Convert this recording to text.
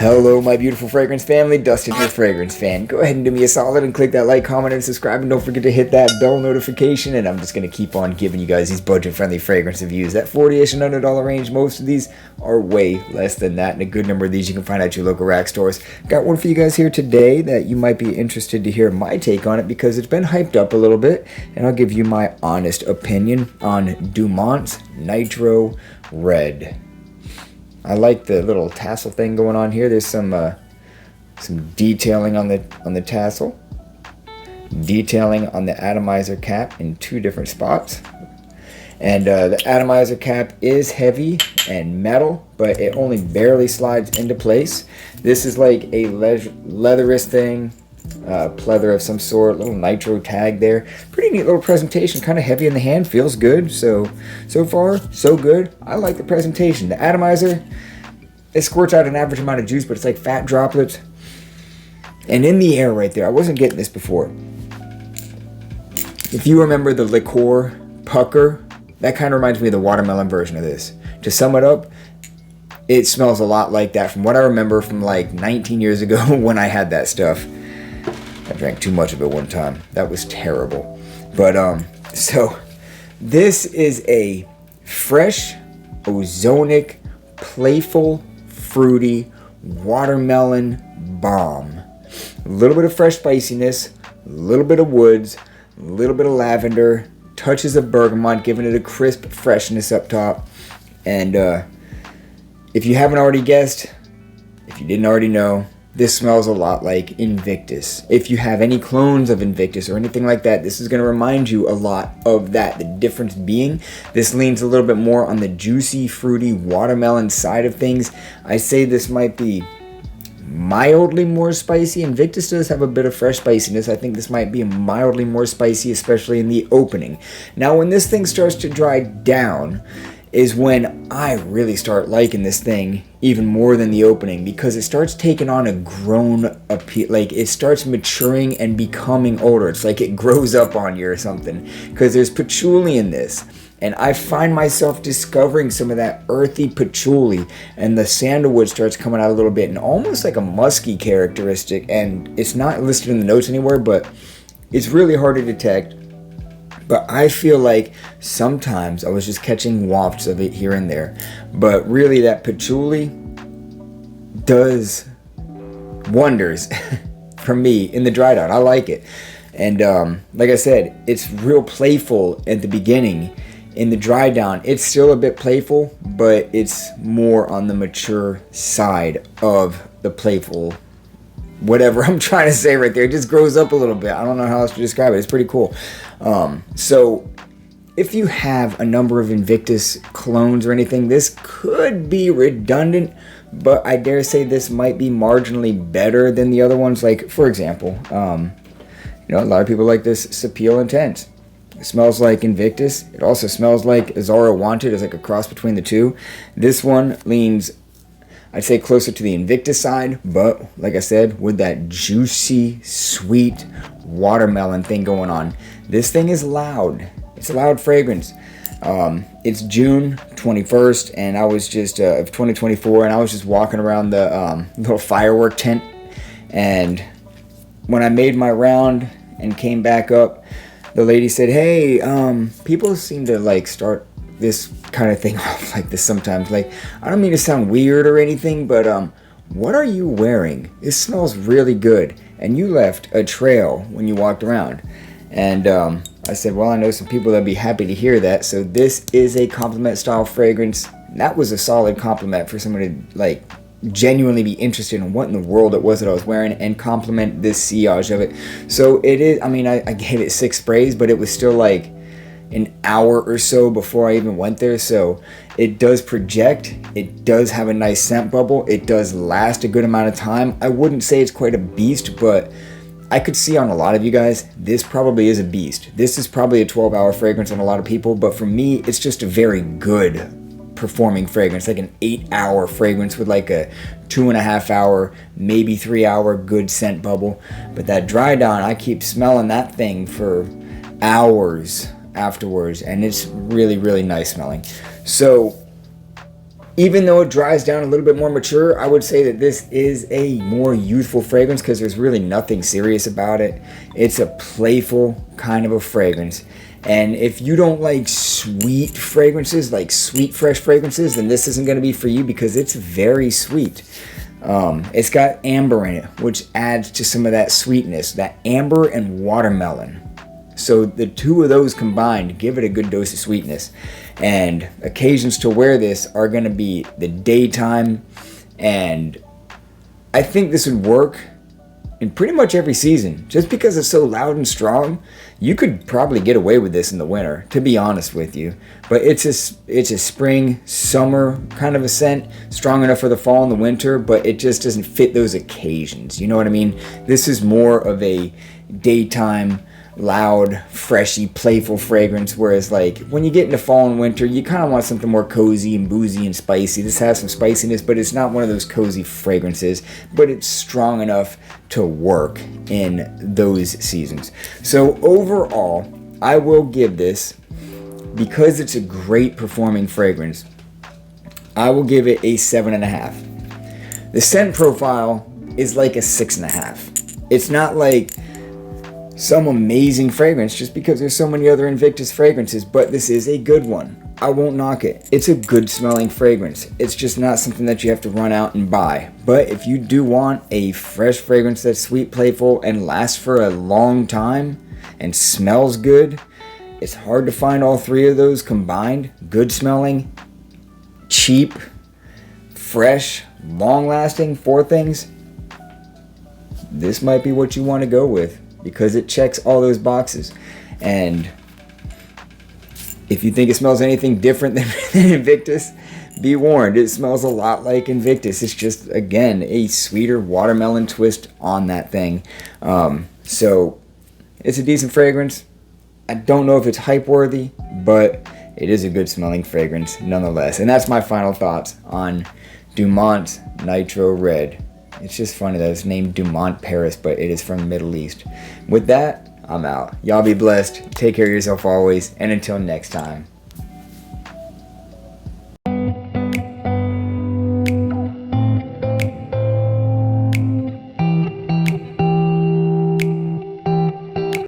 Hello my beautiful fragrance family, Dustin your fragrance fan. Go ahead and do me a solid and click that like, comment, and subscribe, and don't forget to hit that bell notification, and I'm just going to keep on giving you guys these budget friendly fragrance reviews. That $40-ish and $100 range, most of these are way less than that, and a good number of these you can find at your local rack stores. Got one for you guys here today that you might be interested to hear my take on it because it's been hyped up a little bit, and I'll give you my honest opinion on Dumont Nitro Red. I like the little tassel thing going on here. There's some detailing on the tassel, detailing on the atomizer cap in two different spots. And the atomizer cap is heavy and metal, but it only barely slides into place. This is like a leatherous thing, pleather of some sort, little nitro tag there. Pretty neat little presentation, kind of heavy in the hand, feels good. So far, so good. I like the presentation. The atomizer, it squirts out an average amount of juice, but it's like fat droplets. And in the air right there, I wasn't getting this before. If you remember the liqueur pucker, that kind of reminds me of the watermelon version of this. To sum it up, it smells a lot like that from what I remember from like 19 years ago when I had that stuff. I drank too much of it one time. That was terrible. But so this is a fresh, ozonic, playful, fruity watermelon bomb. A little bit of fresh spiciness, a little bit of woods, a little bit of lavender, touches of bergamot, giving it a crisp freshness up top. And if you haven't already guessed, if you didn't already know, this smells a lot like Invictus. If you have any clones of Invictus or anything like that, this is going to remind you a lot of that. The difference being, this leans a little bit more on the juicy, fruity watermelon side of things. I say this might be mildly more spicy. Invictus does have a bit of fresh spiciness. I think this might be mildly more spicy, especially in the opening. Now, when this thing starts to dry down is when I really start liking this thing even more than the opening, because it starts taking on a grown appeal. Like, it starts maturing and becoming older. It's like it grows up on you or something, because there's patchouli in this, and I find myself discovering some of that earthy patchouli, and the sandalwood starts coming out a little bit, and almost like a musky characteristic. And it's not listed in the notes anywhere, but it's really hard to detect. But I feel like sometimes I was just catching wafts of it here and there. But really, that patchouli does wonders for me in the dry down. I like it. And like I said, it's real playful at the beginning. In the dry down, it's still a bit playful, but it's more on the mature side of the playful, whatever I'm trying to say right there. It just grows up a little bit. I don't know how else to describe it. It's pretty cool. So if you have a number of Invictus clones or anything, this could be redundant, but I dare say this might be marginally better than the other ones. Like, for example, a lot of people like this Sapil Intense. It smells like Invictus. It also smells like Azara Wanted. It's like a cross between the two. This one leans, I'd say, closer to the Invictus side, but like I said, with that juicy, sweet watermelon thing going on. This thing is loud. It's a loud fragrance. It's June 21st, and I was just of 2024, and I was just walking around the little firework tent, and when I made my round and came back up, the lady said, "Hey, people seem to like start this kind of thing off like this sometimes. Like, I don't mean to sound weird or anything, but what are you wearing? This smells really good, and you left a trail when you walked around." And I said, well, I know some people that'd be happy to hear that. So this is a compliment style fragrance. That was a solid compliment for someone to like genuinely be interested in what in the world it was that I was wearing and compliment this sillage of it. So it is, I mean, I gave it 6 sprays, but it was still like an hour or so before I even went there. So it does project. It does have a nice scent bubble. It does last a good amount of time. I wouldn't say it's quite a beast, but I could see on a lot of you guys, this probably is a beast. This is probably a 12-hour fragrance on a lot of people, but for me, it's just a very good performing fragrance, like an 8-hour fragrance with like a 2.5-hour, maybe 3-hour good scent bubble. But that dry down, I keep smelling that thing for hours afterwards, and it's really, really nice smelling. So Even though it dries down a little bit more mature, I would say that this is a more youthful fragrance because there's really nothing serious about it. It's a playful kind of a fragrance. And if you don't like sweet fragrances, like sweet fresh fragrances, then this isn't going to be for you because it's very sweet. It's got amber in it, which adds to some of that sweetness, that amber and watermelon. So the two of those combined give it a good dose of sweetness. And occasions to wear this are going to be the daytime. And I think this would work in pretty much every season. Just because it's so loud and strong, you could probably get away with this in the winter, to be honest with you. But it's a spring, summer kind of a scent, strong enough for the fall and the winter, but it just doesn't fit those occasions. You know what I mean? This is more of a daytime, loud, freshy, playful fragrance, whereas like when you get into fall and winter, you kind of want something more cozy and boozy and spicy. This has some spiciness, but it's not one of those cozy fragrances, but it's strong enough to work in those seasons. So overall, I will give this, because it's a great performing fragrance, I will give it a 7.5. The scent profile is like a 6.5. It's not like some amazing fragrance just because there's so many other Invictus fragrances, but this is a good one. I won't knock it. It's a good smelling fragrance. It's just not something that you have to run out and buy. But if you do want a fresh fragrance that's sweet, playful, and lasts for a long time and smells good, it's hard to find all three of those combined. Good smelling, cheap, fresh, long lasting, 4 things. This might be what you want to go with, because it checks all those boxes. And if you think it smells anything different than Invictus, be warned, it smells a lot like Invictus. It's just, again, a sweeter watermelon twist on that thing. So it's a decent fragrance. I don't know if it's hype worthy, but it is a good smelling fragrance nonetheless. And that's my final thoughts on Dumont Nitro Red. It's just funny that it's named Dumont Paris, but it is from the Middle East. With that, I'm out. Y'all be blessed. Take care of yourself always. And until next time.